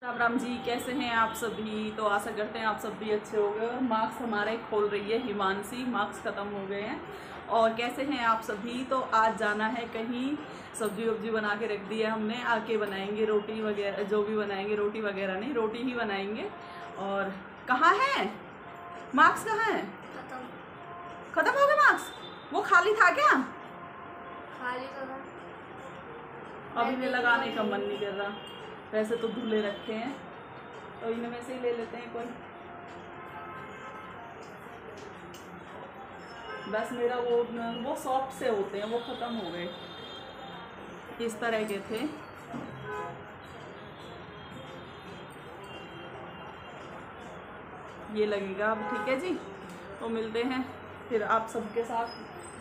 राम राम जी, कैसे हैं आप सभी। तो आशा करते हैं आप सब भी अच्छे हो गए। मार्क्स हमारे खोल रही है हिमांशी, मार्क्स ख़त्म हो गए हैं। और कैसे हैं आप सभी। तो आज जाना है कहीं, सब्जी वब्जी बना के रख दी है हमने, आके बनाएंगे रोटी वगैरह, जो भी बनाएंगे, रोटी वगैरह नहीं, रोटी ही बनाएंगे। और कहाँ है मार्क्स, कहाँ है? खत्म हो गया मार्क्स। वो खाली था क्या? खाली तो था। अभी भी लगाने का मन नहीं कर रहा। वैसे तो धुले रखे हैं, तो इनमें में से ही ले लेते हैं कोई। बस मेरा वो सॉफ्ट से होते हैं, वो ख़त्म हो गए। इस तरह के थे। ये लगेगा अब, ठीक है जी। तो मिलते हैं फिर आप सबके साथ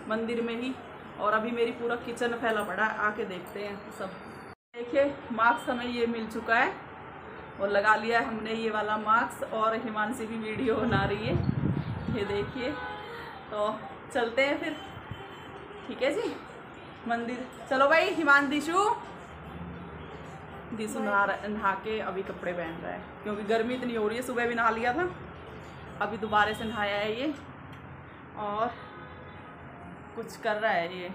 मंदिर में ही। और अभी मेरी पूरा किचन फैला पड़ा है, आके देखते हैं सब। देखिए मास्क हमें ये मिल चुका है और लगा लिया है हमने ये वाला मास्क। और हिमांशी भी वीडियो बना रही है, ये देखिए। तो चलते हैं फिर, ठीक है जी, मंदिर। चलो भाई। दिशु नहा के अभी कपड़े पहन रहा है, क्योंकि गर्मी इतनी हो रही है। सुबह भी नहा लिया था, अभी दोबारा से नहाया है ये। और कुछ कर रहा है ये,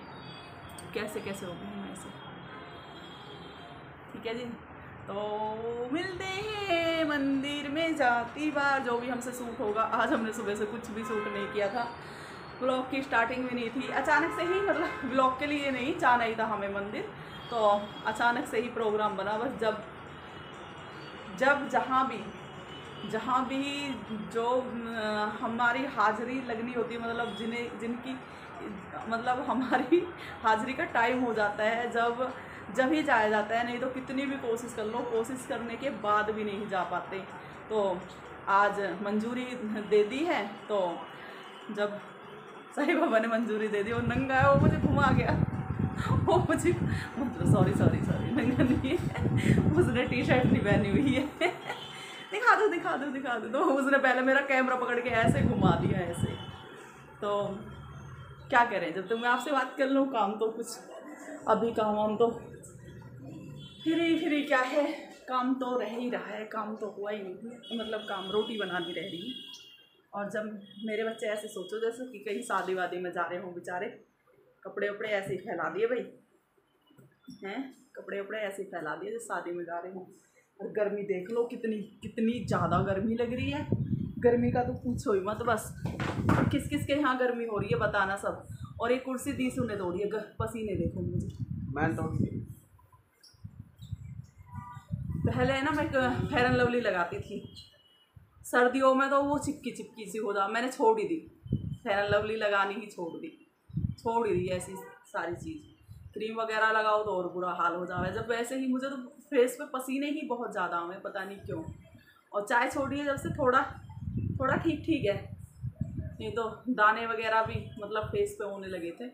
कैसे कैसे हो गई ऐसे, ठीक है जी। तो मिलते हैं मंदिर में जाती बार, जो भी हमसे सूट होगा। आज हमने सुबह से कुछ भी सूट नहीं किया था। व्लॉग की स्टार्टिंग भी नहीं थी, अचानक से ही, मतलब व्लॉग के लिए नहीं, जाना ही था हमें मंदिर। तो अचानक से ही प्रोग्राम बना। बस जब जहाँ भी जो हमारी हाज़िरी लगनी होती है, मतलब जिनकी मतलब हमारी हाज़िरी का टाइम हो जाता है, जब ही जाया जाता है। नहीं तो कितनी भी कोशिश कर लो, कोशिश करने के बाद भी नहीं जा पाते। तो आज मंजूरी दे दी है। तो जब साईं बाबा ने मंजूरी दे दी, वो नंगा है, वो मुझे घुमा गया। वो मुझे, मतलब सॉरी नंगा नहीं है, उसने टी शर्ट नहीं पहनी हुई है। दिखा दो। तो उसने पहले मेरा कैमरा पकड़ के ऐसे घुमा दिया, ऐसे। तो क्या करें, जब तक मैं आपसे बात कर लूँ, काम तो कुछ अभी काम तो फिर क्या है, काम तो रह ही रहा है, काम तो हुआ ही नहीं। मतलब काम, रोटी बनानी रह रही है। और जब मेरे बच्चे ऐसे, सोचो जैसे कि कहीं शादी वादी में जा रहे हों बेचारे, कपड़े वपड़े ऐसे ही फैला दिए भाई हैं, कपड़े वपड़े ऐसे ही फैला दिए जैसे शादी में जा रहे हों। और गर्मी देख लो, कितनी ज़्यादा गर्मी लग रही है। गर्मी का तो पूछो ही मत। बस किस किस के यहाँ गर्मी हो रही है बताना सब। और एक कुर्सी दी सुने तोड़ी है, पसीने देखो मुझे। मैं तोड़ी पहले है ना, मैं फेयर एंड लवली लगाती थी सर्दियों में, तो वो चिपकी सी हो जा, मैंने छोड़ ही दी। फेयर एंड लवली लगानी ही छोड़ ही दी ऐसी सारी चीज़। क्रीम वगैरह लगाओ तो और बुरा हाल हो जाए। जब वैसे ही मुझे तो फेस पे पसीने ही बहुत ज़्यादा आए, पता नहीं क्यों। और चाय छोड़िए जब से, थोड़ा ठीक है। नहीं तो दाने वगैरह भी मतलब फेस पे होने लगे थे।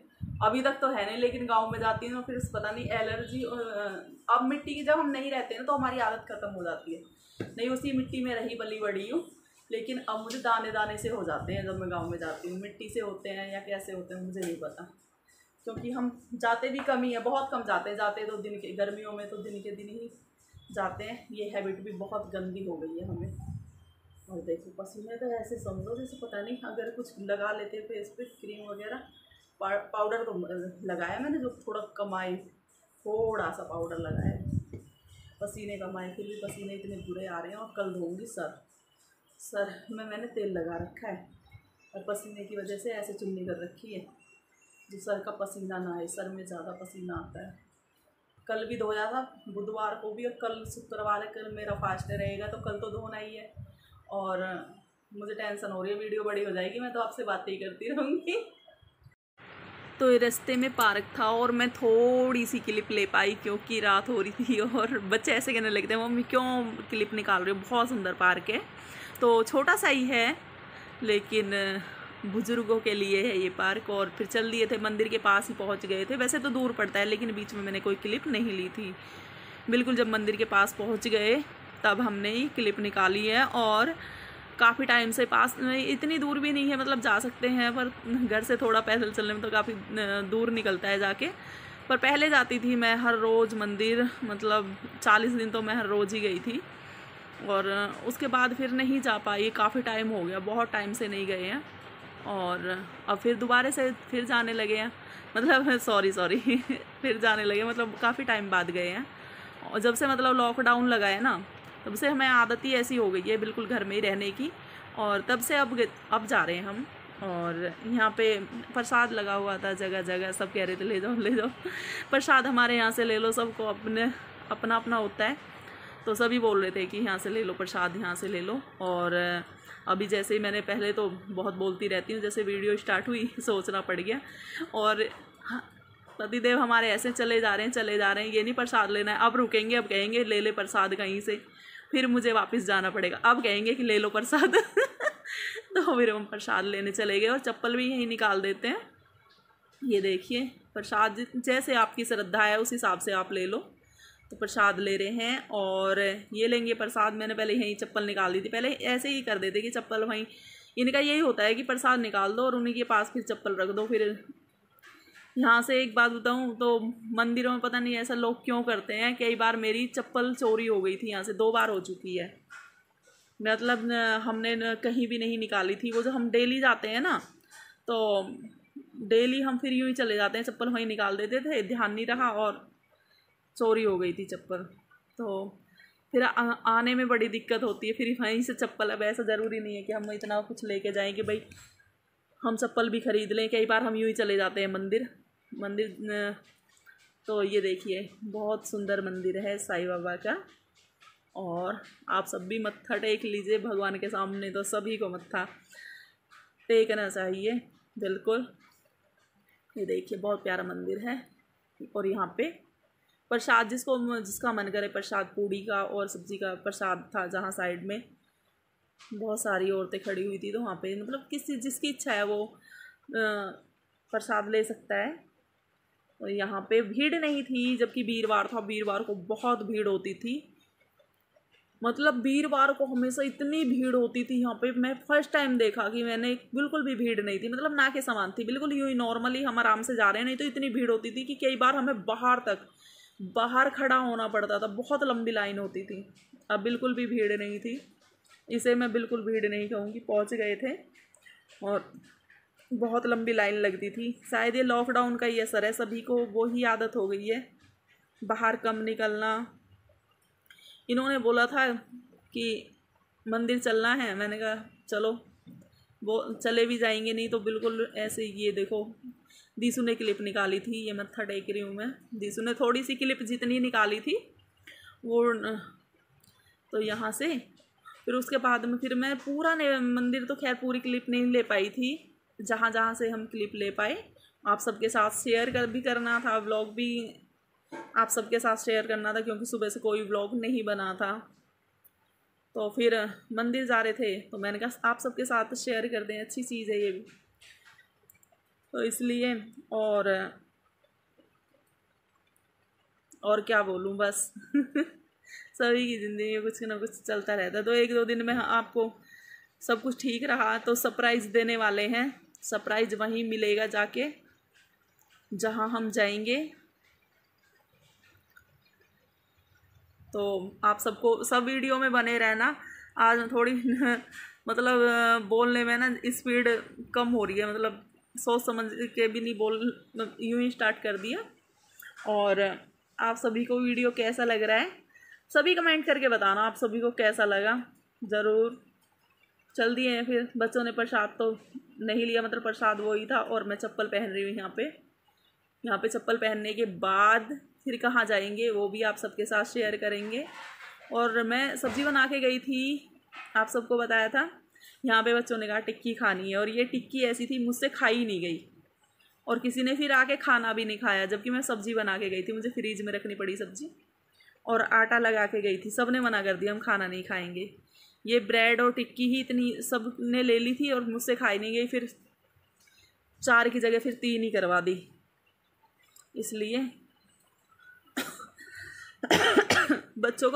अभी तक तो है नहीं, लेकिन गांव में जाती हूँ फिर पता नहीं एलर्जी। अब मिट्टी की जब हम नहीं रहते हैं तो हमारी आदत ख़त्म हो जाती है। नहीं, उसी मिट्टी में रही बली बड़ी हूँ, लेकिन अब मुझे दाने से हो जाते हैं जब मैं गांव में जाती हूँ। मिट्टी से होते हैं या कैसे होते हैं मुझे नहीं पता, क्योंकि हम जाते भी कम ही है, बहुत कम जाते तो दिन के, गर्मियों में तो दिन के दिन ही जाते हैं। ये हैबिट भी बहुत गंदी हो गई है हमें। और देखो पसीने तो ऐसे समझो जैसे पता नहीं, अगर कुछ लगा लेते फेस पे क्रीम वगैरह, पाउडर तो लगाया मैंने, जो थोड़ा कमाए, थोड़ा सा पाउडर लगाया, पसीने कमाए, फिर भी पसीने इतने बुरे आ रहे हैं। और कल धोऊंगी सर में मैंने तेल लगा रखा है, और पसीने की वजह से ऐसे चुन्नी कर रखी है जो सर का पसीना ना आए। सर में ज़्यादा पसीना आता है। कल भी धोया था, बुधवार को भी, और कल शुक्रवार है, कल मेरा फास्ट रहेगा, तो कल तो धोना ही है। और मुझे टेंशन हो रही है, वीडियो बड़ी हो जाएगी, मैं तो आपसे बातें ही करती रहूँगी। तो ये रास्ते में पार्क था और मैं थोड़ी सी क्लिप ले पाई, क्योंकि रात हो रही थी। और बच्चे ऐसे कहने लगते हैं, मम्मी क्यों क्लिप निकाल रहे हो, बहुत सुंदर पार्क है। तो छोटा सा ही है, लेकिन बुज़ुर्गों के लिए है ये पार्क। और फिर चल दिए थे, मंदिर के पास ही पहुंच गए थे। वैसे तो दूर पड़ता है, लेकिन बीच में मैंने कोई क्लिप नहीं ली थी। बिल्कुल जब मंदिर के पास पहुंच गए तब हमने ही क्लिप निकाली है। और काफ़ी टाइम से पास, इतनी दूर भी नहीं है, मतलब जा सकते हैं, पर घर से थोड़ा पैदल चलने में तो काफ़ी दूर निकलता है जाके। पर पहले जाती थी मैं हर रोज़ मंदिर, मतलब 40 दिन तो मैं हर रोज़ ही गई थी। और उसके बाद फिर नहीं जा पाई, काफ़ी टाइम हो गया, बहुत टाइम से नहीं गए हैं। और अब फिर दोबारा से फिर जाने लगे हैं, मतलब सॉरी फिर जाने लगे, मतलब काफ़ी टाइम बाद गए हैं। और जब से मतलब लॉकडाउन लगा है ना, तब से हमें आदत ही ऐसी हो गई है बिल्कुल घर में ही रहने की। और तब से अब जा रहे हैं हम। और यहाँ पे प्रसाद लगा हुआ था जगह जगह, सब कह रहे थे ले जाओ प्रसाद हमारे यहाँ से ले लो, सबको अपना अपना होता है, तो सभी बोल रहे थे कि यहाँ से ले लो प्रसाद, यहाँ से ले लो। और अभी जैसे ही मैंने, पहले तो बहुत बोलती रहती हूँ, जैसे वीडियो स्टार्ट हुई सोचना पड़ गया। और पतिदेव हमारे ऐसे चले जा रहे हैं, ये नहीं प्रसाद लेना है, अब रुकेंगे, अब कहेंगे ले ले प्रसाद कहीं से, फिर मुझे वापस जाना पड़ेगा, अब कहेंगे कि ले लो प्रसाद तो फिर हम प्रसाद लेने चले गए और चप्पल भी यहीं निकाल देते हैं। ये देखिए प्रसाद, जैसे आपकी श्रद्धा है उस हिसाब से आप ले लो। तो प्रसाद ले रहे हैं और ये लेंगे प्रसाद। मैंने पहले यहीं चप्पल निकाल दी थी, पहले ऐसे ही कर देते कि चप्पल वहीं, इनका यही होता है कि प्रसाद निकाल दो और उन्हीं के पास फिर चप्पल रख दो। फिर यहाँ से एक बात बताऊँ तो मंदिरों में पता नहीं ऐसा लोग क्यों करते हैं, कई बार मेरी चप्पल चोरी हो गई थी, यहाँ से 2 बार हो चुकी है। मतलब हमने कहीं भी नहीं निकाली थी, वो जो हम डेली जाते हैं ना, तो डेली हम फिर यूँ ही चले जाते हैं, चप्पल वहीं निकाल देते थे, ध्यान नहीं रहा और चोरी हो गई थी चप्पल। तो फिर आने में बड़ी दिक्कत होती है, फिर वहीं से चप्पल, अब ऐसा ज़रूरी नहीं है कि हम इतना कुछ लेके जाएं कि भाई हम चप्पल भी ख़रीद लें, कई बार हम यूँ ही चले जाते हैं मंदिर। तो ये देखिए बहुत सुंदर मंदिर है साईं बाबा का, और आप सब भी मत्था टेक लीजिए भगवान के सामने, तो सभी को मत्था टेकना चाहिए बिल्कुल। ये देखिए बहुत प्यारा मंदिर है। और यहाँ पे प्रसाद, जिसका मन करे प्रसाद, पूड़ी का और सब्जी का प्रसाद था, जहाँ साइड में बहुत सारी औरतें खड़ी हुई थी, तो वहाँ पे मतलब जिसकी इच्छा है वो प्रसाद ले सकता है। और यहाँ पे भीड़ नहीं थी, जबकि वीरवार था, वीरवार को बहुत भीड़ होती थी, मतलब वीरवार को हमेशा इतनी भीड़ होती थी यहाँ पे। मैं फर्स्ट टाइम देखा कि मैंने, बिल्कुल भी भीड़ नहीं थी, मतलब ना के समान थी, बिल्कुल यूँ ही नॉर्मली हम आराम से जा रहे हैं, नहीं तो इतनी भीड़ होती थी कि कई बार हमें बाहर खड़ा होना पड़ता था, बहुत लंबी लाइन होती थी। अब बिल्कुल भी भीड़ नहीं थी, इसे मैं बिल्कुल भीड़ नहीं कहूँगी, पहुँच गए थे और बहुत लंबी लाइन लगती थी। शायद ये लॉकडाउन का ही असर है, सभी को वो ही आदत हो गई है, बाहर कम निकलना। इन्होंने बोला था कि मंदिर चलना है, मैंने कहा चलो, वो चले भी जाएंगे, नहीं तो बिल्कुल ऐसे। ये देखो दीसू ने क्लिप निकाली थी, ये मत्था टेक रही हूँ मैं, दीसू ने थोड़ी सी क्लिप जितनी निकाली थी वो, तो यहाँ से फिर उसके बाद में फिर मैं पूरा मंदिर तो खैर पूरी क्लिप नहीं ले पाई थी, जहाँ जहाँ से हम क्लिप ले पाए आप सबके साथ शेयर भी करना था, व्लॉग भी आप सबके साथ शेयर करना था, क्योंकि सुबह से कोई व्लॉग नहीं बना था। तो फिर मंदिर जा रहे थे तो मैंने कहा आप सबके साथ शेयर कर दें, अच्छी चीज़ है ये भी, तो इसलिए। और क्या बोलूँ बस सभी की ज़िंदगी में कुछ ना कुछ चलता रहता है। तो 1-2 दिन में आपको सब कुछ ठीक रहा तो सरप्राइज़ देने वाले हैं, सरप्राइज़ वहीं मिलेगा जाके जहाँ हम जाएंगे। तो आप सबको सब वीडियो में बने रहना। आज थोड़ी मतलब बोलने में ना स्पीड कम हो रही है, मतलब सोच समझ के भी नहीं बोल, यूं ही स्टार्ट कर दिया। और आप सभी को वीडियो कैसा लग रहा है सभी कमेंट करके बताना, आप सभी को कैसा लगा ज़रूर। चल दिए हैं, फिर बच्चों ने प्रसाद तो नहीं लिया, मतलब प्रसाद वो ही था, और मैं चप्पल पहन रही हूँ यहाँ पे चप्पल पहनने के बाद फिर कहाँ जाएंगे वो भी आप सबके साथ शेयर करेंगे। और मैं सब्ज़ी बना के गई थी, आप सबको बताया था। यहाँ पे बच्चों ने कहा टिक्की खानी है, और ये टिक्की ऐसी थी मुझसे खाई नहीं गई, और किसी ने फिर आके खाना भी नहीं खाया, जबकि मैं सब्ज़ी बना के गई थी, मुझे फ्रीज में रखनी पड़ी सब्ज़ी, और आटा लगा के गई थी। सब ने मना कर दिया हम खाना नहीं खाएंगे। ये ब्रेड और टिक्की ही इतनी सब ने ले ली थी और मुझसे खाई नहीं गई, फिर 4 की जगह फिर 3 ही करवा दी, इसलिए बच्चों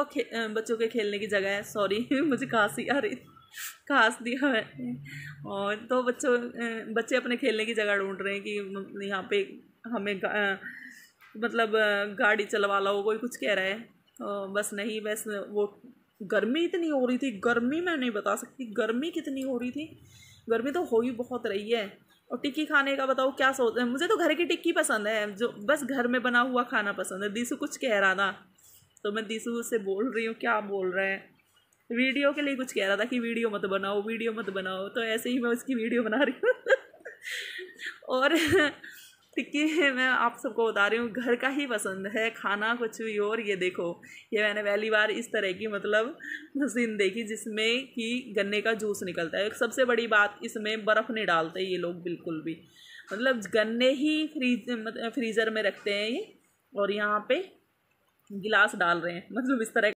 के खेलने की जगह है। सॉरी मुझे खांसी आ रही, खांस दिया मैंने। और तो बच्चे अपने खेलने की जगह ढूंढ रहे हैं कि यहाँ पे हमें मतलब गाड़ी चलवा लो, कोई कुछ कह रहा है, बस नहीं, बस वो गर्मी इतनी हो रही थी, गर्मी मैं नहीं बता सकती गर्मी कितनी हो रही थी। गर्मी तो हो ही बहुत रही है। और टिक्की खाने का बताओ क्या सोच, मुझे तो घर की टिक्की पसंद है, जो बस घर में बना हुआ खाना पसंद है। दीसू कुछ कह रहा था तो मैं दीसू से बोल रही हूँ, क्या बोल रहे हैं, वीडियो के लिए कुछ कह रहा था कि वीडियो मत बनाओ, वीडियो मत बनाओ, तो ऐसे ही मैं उसकी वीडियो बना रही हूँ। और टिक्की मैं आप सबको बता रही हूँ घर का ही पसंद है खाना, कुछ भी। और ये देखो, ये मैंने पहली बार इस तरह की मतलब मशीन देखी जिसमें कि गन्ने का जूस निकलता है। सबसे बड़ी बात, इसमें बर्फ़ नहीं डालते ये लोग बिल्कुल भी, मतलब गन्ने ही फ्रीज़र में रखते हैं ये, और यहाँ पे गिलास डाल रहे हैं, मतलब इस तरह